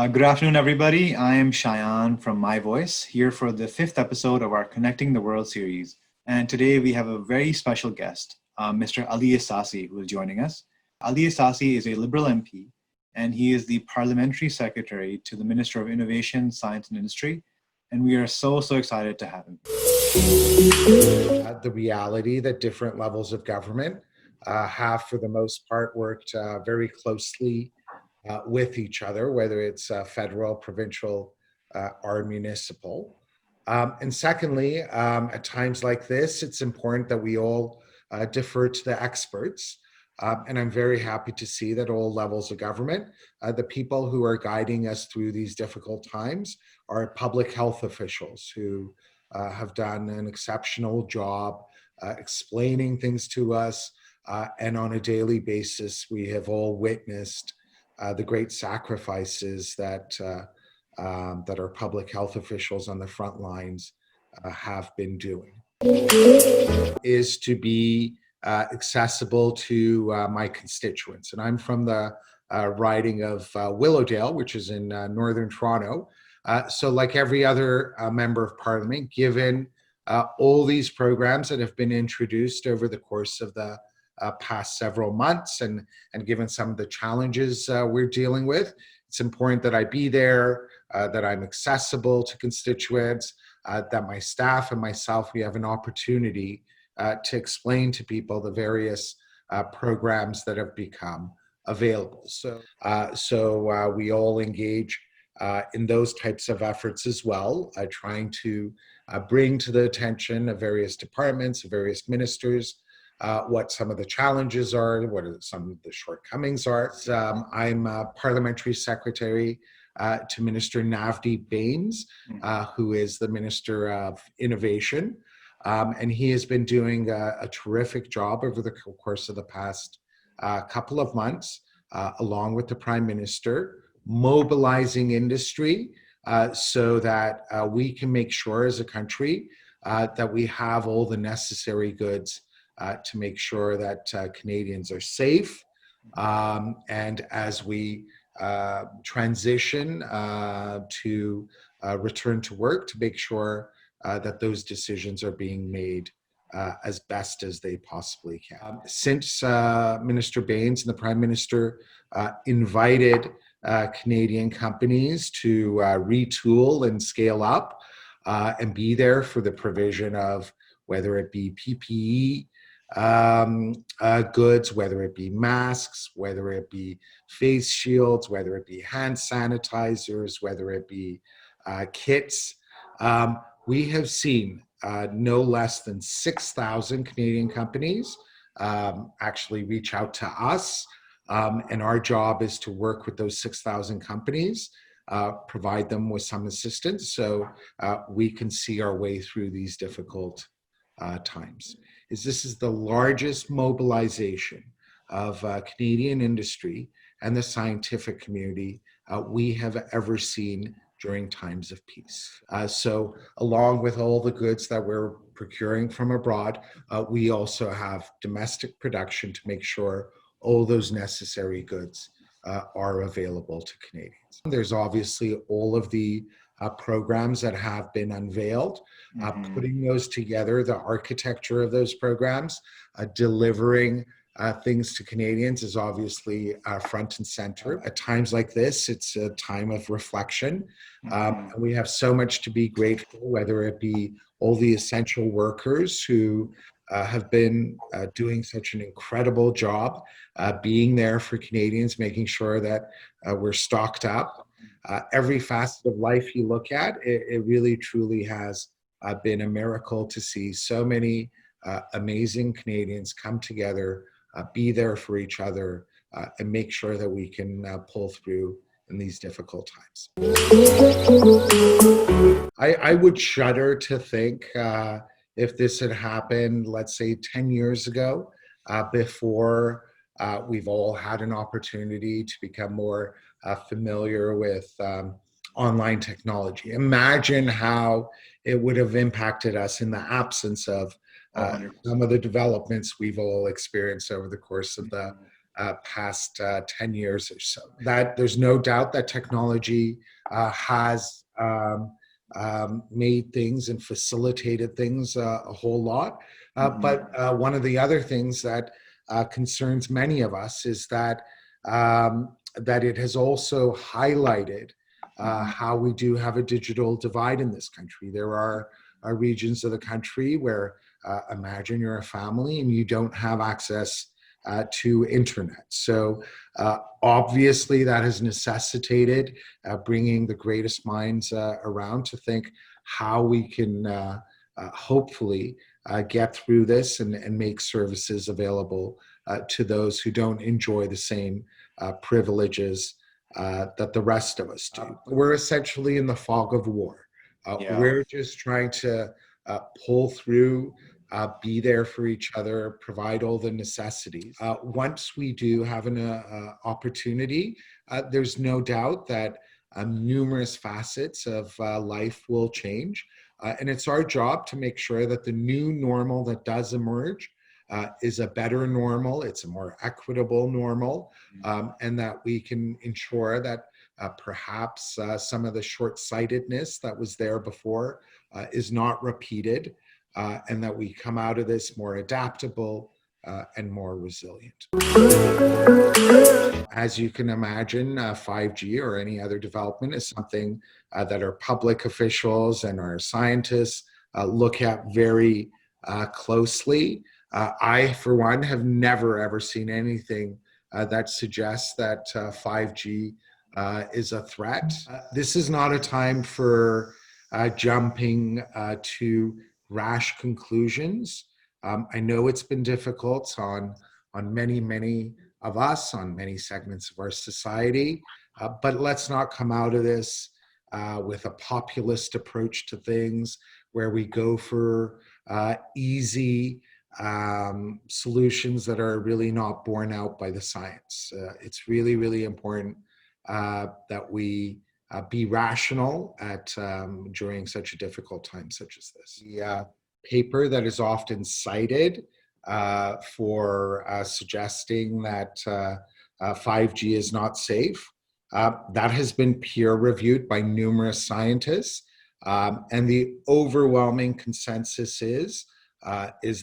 Good afternoon, everybody. I am Shayaan from My Voice, here for the fifth episode of our Connecting the World series. And today we have a very special guest, Mr. Ali Ehsassi, who is joining us. Ali Ehsassi is a Liberal MP, and he is the Parliamentary Secretary to the Minister of Innovation, Science and Industry. And we are so excited to have him. The reality that different levels of government have, for the most part, worked very closely with each other, whether it's federal, provincial, or municipal. And secondly, at times like this, it's important that we all defer to the experts. And I'm very happy to see that all levels of government, the people who are guiding us through these difficult times are public health officials who have done an exceptional job explaining things to us. And on a daily basis, we have all witnessed the great sacrifices that our public health officials on the front lines have been doing. Is to be accessible to my constituents. And I'm from the riding of Willowdale, which is in northern Toronto. So like every other member of parliament, given all these programs that have been introduced over the course of the past several months, and given some of the challenges we're dealing with, it's important that I be there, that I'm accessible to constituents, that my staff and myself, we have an opportunity to explain to people the various programs that have become available. So we all engage in those types of efforts as well, trying to bring to the attention of various departments, of various ministers, what some of the challenges are, what are some of the shortcomings are. I'm Parliamentary Secretary to Minister Navdeep Bains, who is the Minister of Innovation. And he has been doing a terrific job over the course of the past couple of months, along with the Prime Minister, mobilizing industry so that we can make sure as a country that we have all the necessary goods to make sure that Canadians are safe. And as we transition to return to work, to make sure that those decisions are being made as best as they possibly can. Since Minister Bains and the Prime Minister invited Canadian companies to retool and scale up and be there for the provision of whether it be PPE goods, whether it be masks, whether it be face shields, whether it be hand sanitizers, whether it be kits. We have seen no less than 6,000 Canadian companies actually reach out to us. And our job is to work with those 6,000 companies, provide them with some assistance so we can see our way through these difficult times. This is the largest mobilization of Canadian industry and the scientific community we have ever seen during times of peace. So along with all the goods that we're procuring from abroad, we also have domestic production to make sure all those necessary goods are available to Canadians. There's obviously all of the programs that have been unveiled, putting those together, the architecture of those programs, delivering things to Canadians is obviously front and center. At times like this, it's a time of reflection. We have so much to be grateful, whether it be all the essential workers who have been doing such an incredible job being there for Canadians, making sure that we're stocked up. Every facet of life you look at, it really truly has been a miracle to see so many amazing Canadians come together, be there for each other, and make sure that we can pull through in these difficult times. I would shudder to think if this had happened, let's say 10 years ago, before we've all had an opportunity to become more familiar with online technology. Imagine how it would have impacted us in the absence of some of the developments we've all experienced over the course of the past 10 years or so. That there's no doubt that technology has made things and facilitated things a whole lot. But one of the other things that concerns many of us is that that it has also highlighted how we do have a digital divide in this country. There are regions of the country where imagine you're a family and you don't have access to internet. So obviously that has necessitated bringing the greatest minds around to think how we can hopefully get through this and make services available to those who don't enjoy the same privileges that the rest of us do. We're essentially in the fog of war. We're just trying to pull through, be there for each other, provide all the necessities. Once we do have an opportunity, there's no doubt that numerous facets of life will change. And it's our job to make sure that the new normal that does emerge is a better normal, it's a more equitable normal, and that we can ensure that perhaps some of the short-sightedness that was there before is not repeated, and that we come out of this more adaptable and more resilient. As you can imagine, 5G or any other development is something that our public officials and our scientists look at very closely. I, for one, have never ever seen anything that suggests that 5G is a threat. This is not a time for jumping to rash conclusions. I know it's been difficult on many of us, on many segments of our society, but let's not come out of this with a populist approach to things where we go for easy solutions that are really not borne out by the science. It's really important that we be rational during such a difficult time such as this. The paper that is often cited for suggesting that 5G is not safe, that has been peer reviewed by numerous scientists, and the overwhelming consensus is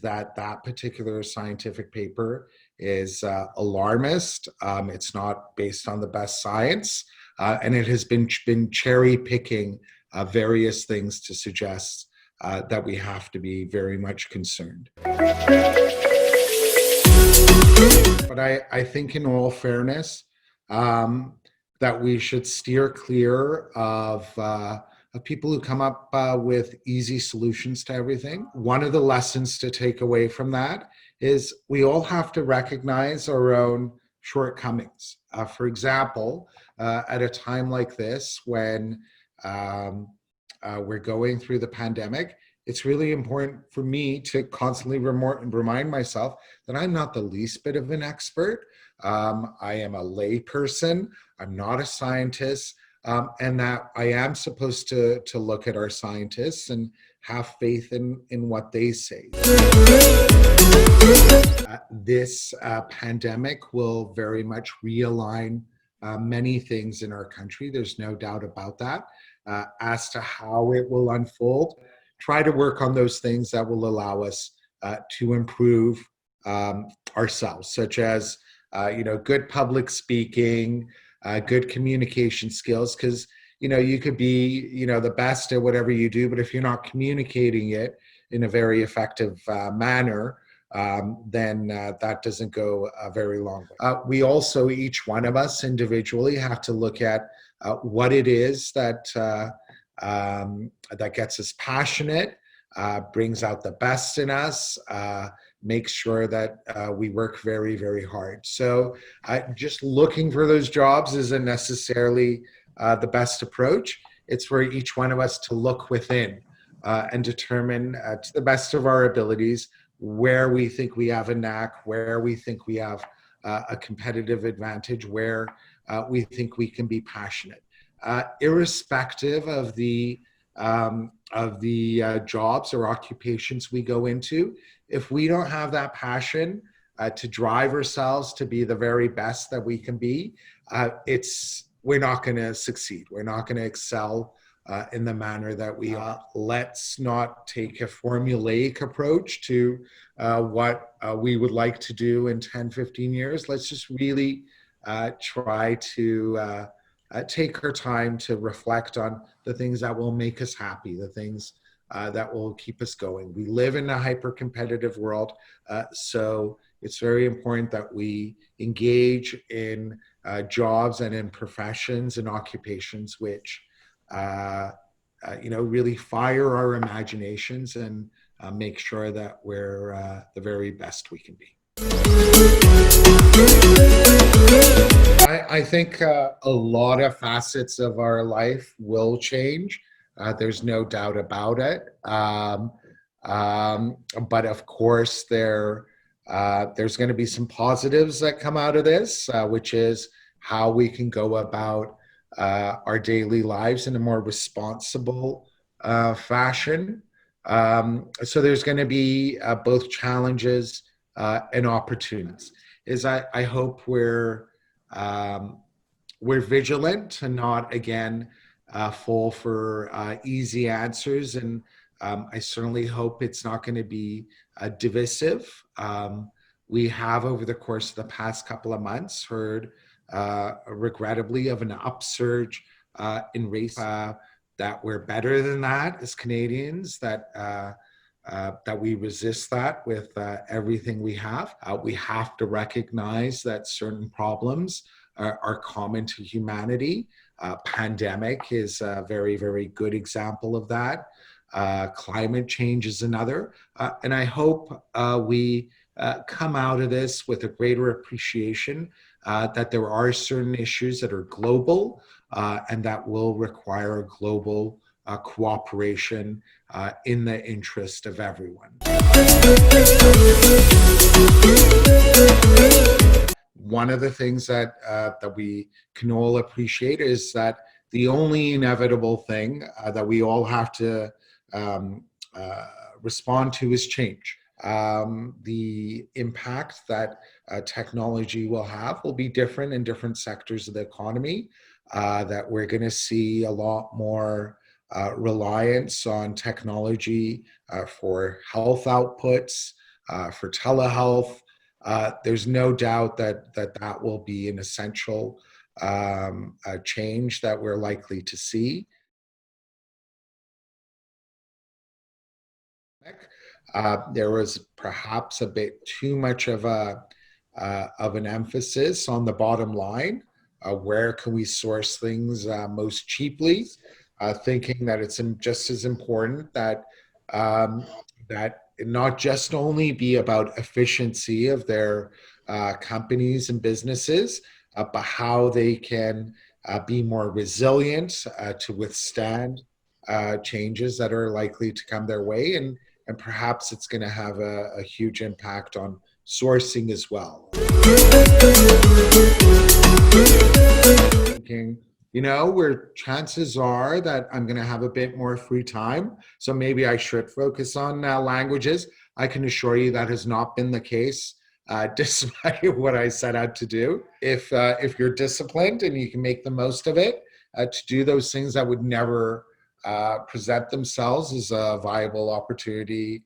that particular scientific paper is alarmist. It's not based on the best science, and it has been cherry picking various things to suggest that we have to be very much concerned. But I think in all fairness, that we should steer clear of people who come up with easy solutions to everything. One of the lessons to take away from that is we all have to recognize our own shortcomings. For example, at a time like this when we're going through the pandemic, it's really important for me to constantly remind myself that I'm not the least bit of an expert. I am a lay person. I'm not a scientist. And that I am supposed to look at our scientists and have faith in what they say. This pandemic will very much realign many things in our country. There's no doubt about that. As to how it will unfold, try to work on those things that will allow us to improve ourselves, such as good public speaking, good communication skills, because you could be the best at whatever you do, but if you're not communicating it in a very effective manner, then that doesn't go very long. We also, each one of us individually, have to look at what it is that gets us passionate, brings out the best in us, makes sure that we work very hard. So just looking for those jobs isn't necessarily the best approach. It's for each one of us to look within and determine to the best of our abilities where we think we have a knack, where we think we have a competitive advantage, where we think we can be passionate. Irrespective of the jobs or occupations we go into, if we don't have that passion to drive ourselves to be the very best that we can be, we're not going to succeed. We're not going to excel in the manner that we are. Let's not take a formulaic approach to what we would like to do in 10, 15 years. Let's just really try to take our time to reflect on the things that will make us happy, the things that will keep us going. We live in a hyper-competitive world, so it's very important that we engage in jobs and in professions and occupations which really fire our imaginations and make sure that we're the very best we can be. I think a lot of facets of our life will change. There's no doubt about it. But of course, there's going to be some positives that come out of this, which is how we can go about our daily lives in a more responsible fashion. So there's going to be both challenges and opportunities. I hope we're vigilant to not again fall for easy answers, and I certainly hope it's not going to be divisive. We have, over the course of the past couple of months, heard regrettably of an upsurge in race. That we're better than that as Canadians, that we resist that with everything we have. We have to recognize that certain problems are common to humanity. Pandemic is a very, very good example of that. Climate change is another. And I hope we come out of this with a greater appreciation that there are certain issues that are global and that will require global cooperation in the interest of everyone. One of the things that we can all appreciate is that the only inevitable thing that we all have to respond to is change. The impact that technology will be different in different sectors of the economy, that we're going to see a lot more reliance on technology for health outputs, for telehealth. There's no doubt that will be an essential change that we're likely to see. There was perhaps a bit too much of an emphasis on the bottom line. Where can we source things most cheaply? Thinking that it's just as important that it not just only be about efficiency of their companies and businesses, but how they can be more resilient to withstand changes that are likely to come their way. And perhaps it's going to have a huge impact on sourcing as well. Thinking, where chances are that I'm going to have a bit more free time, so maybe I should focus on languages. I can assure you that has not been the case, despite what I set out to do. If you're disciplined and you can make the most of it, to do those things that would never present themselves as a viable opportunity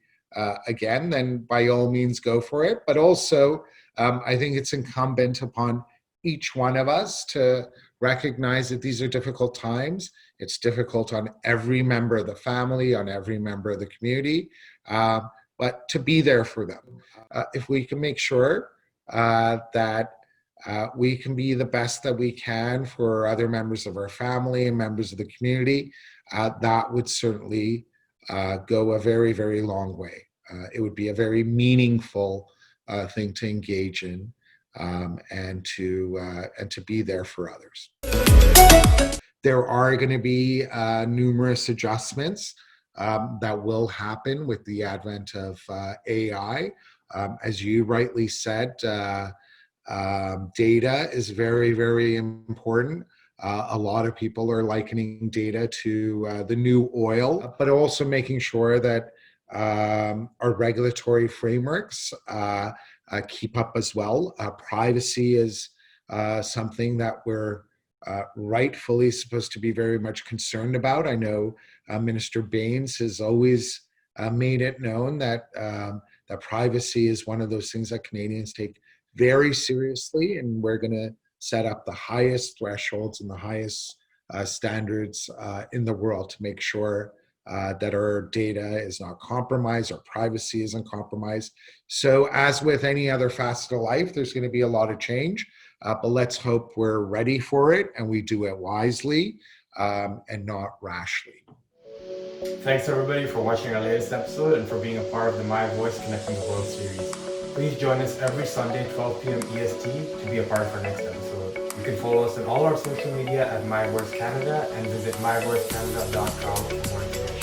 again, then by all means go for it. But also, I think it's incumbent upon each one of us to recognize that these are difficult times. It's difficult on every member of the family, on every member of the community, but to be there for them. If we can make sure that we can be the best that we can for other members of our family and members of the community, that would certainly go a very, very long way. It would be a very meaningful thing to engage in, and to be there for others. There are going to be numerous adjustments that will happen with the advent of AI. As you rightly said, data is very, very important. A lot of people are likening data to the new oil, but also making sure that our regulatory frameworks keep up as well. Privacy is something that we're rightfully supposed to be very much concerned about. I know Minister Bains has always made it known that that privacy is one of those things that Canadians take very seriously, and we're going to set up the highest thresholds and the highest standards in the world to make sure that our data is not compromised, our privacy isn't compromised. So as with any other facet of life, there's going to be a lot of change, but let's hope we're ready for it and we do it wisely and not rashly. Thanks everybody for watching our latest episode and for being a part of the My Voice Connecting the World series. Please join us every Sunday, 12 p.m. EST to be a part of our next episode. You can follow us on all our social media at My Voice Canada and visit myvoicecanada.com for more information.